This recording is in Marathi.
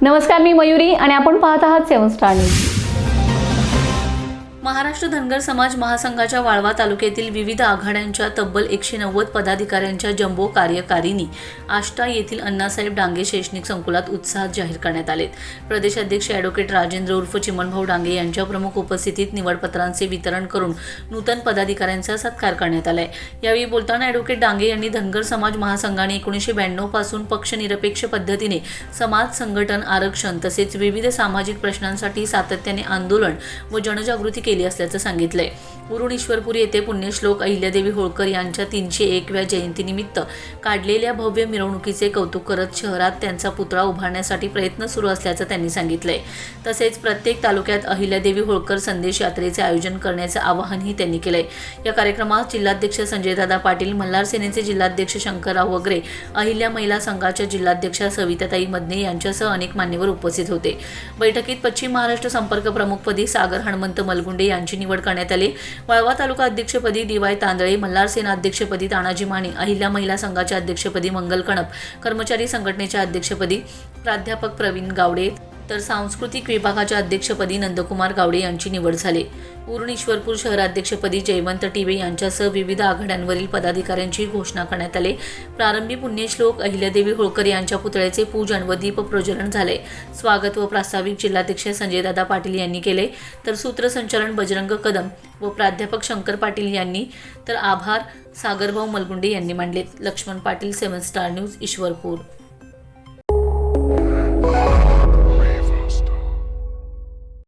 नमस्कार, मी मयुरी आणि आपण पाहत आहात 7 स्टार न्यूज. महाराष्ट्र धनगर समाज महासंघाच्या वाळवा तालुक्यातील विविध आघाड्यांच्या तब्बल 190 पदाधिकाऱ्यांच्या जम्बो कार्यकारिणी आष्टा येथील अण्णासाहेब डांगे शैक्षणिक संकुलात उत्साहात जाहीर करण्यात आलेत. प्रदेशाध्यक्ष ॲडव्होकेट राजेंद्र उर्फ चिमणभाऊ डांगे यांच्या प्रमुख उपस्थितीत निवडपत्रांचे वितरण करून नूतन पदाधिकाऱ्यांचा सत्कार करण्यात आलाय. यावेळी बोलताना ॲडव्होकेट डांगे यांनी धनगर समाज महासंघाने 1992 पासून पक्षनिरपेक्ष पद्धतीने समाज संघटन, आरक्षण तसेच विविध सामाजिक प्रश्नांसाठी सातत्याने आंदोलन व जनजागृती केली असल्याचं सांगितलंय. उरुण ईश्वरपूर येथे पुण्यश्लोक अहिल्यादेवी होळकर यांच्या 301व्या जयंतीनिमित्त काढलेल्या भव्य मिरवणुकीचे कौतुक करत शहरात त्यांचा पुतळा उभारण्यासाठी प्रयत्न सुरू असल्याचं त्यांनी सांगितलंय. तसेच प्रत्येक तालुक्यात अहिल्यादेवी होळकर संदेश यात्रेचे आयोजन करण्याचे आवाहनही त्यांनी केलंय. या कार्यक्रमात जिल्हाध्यक्ष संजयदादा पाटील, मल्हार सेनेचे जिल्हाध्यक्ष शंकरराव वगैरे, अहिल्या महिला संघाच्या जिल्हाध्यक्षा सविताताई मदने यांच्यासह अनेक मान्यवर उपस्थित होते. बैठकीत पश्चिम महाराष्ट्र संपर्क प्रमुखपदी सागर हनुमंत मलगुंडे यांची निवड करण्यात आली. वाळवा तालुका अध्यक्षपदी डी.वाय. तांदळे, मल्हार सेना अध्यक्षपदी तानाजी माने, अहिल्या महिला संघाच्या अध्यक्षपदी मंगल कणप, कर्मचारी संघटनेच्या अध्यक्षपदी प्राध्यापक प्रवीण गावडे तर सांस्कृतिक विभागाच्या अध्यक्षपदी नंदकुमार गावडे यांची निवड झाली. उरुण ईश्वरपूर शहराध्यक्षपदी जयवंत टिबे यांच्यासह विविध आघाड्यांवरील पदाधिकाऱ्यांची घोषणा करण्यात आली. प्रारंभी पुण्यश्लोक अहिल्यादेवी होळकर यांच्या पुतळ्याचे पूजन व दीप प्रज्वलन झाले. स्वागत व प्रास्ताविक जिल्हाध्यक्ष संजयदादा पाटील यांनी केले, तर सूत्रसंचालन बजरंग कदम व प्राध्यापक शंकर पाटील यांनी, तर आभार सागरभाऊ मलगुंडे यांनी मांडले. Laxman Patil, 7 star news, Ishwarpur.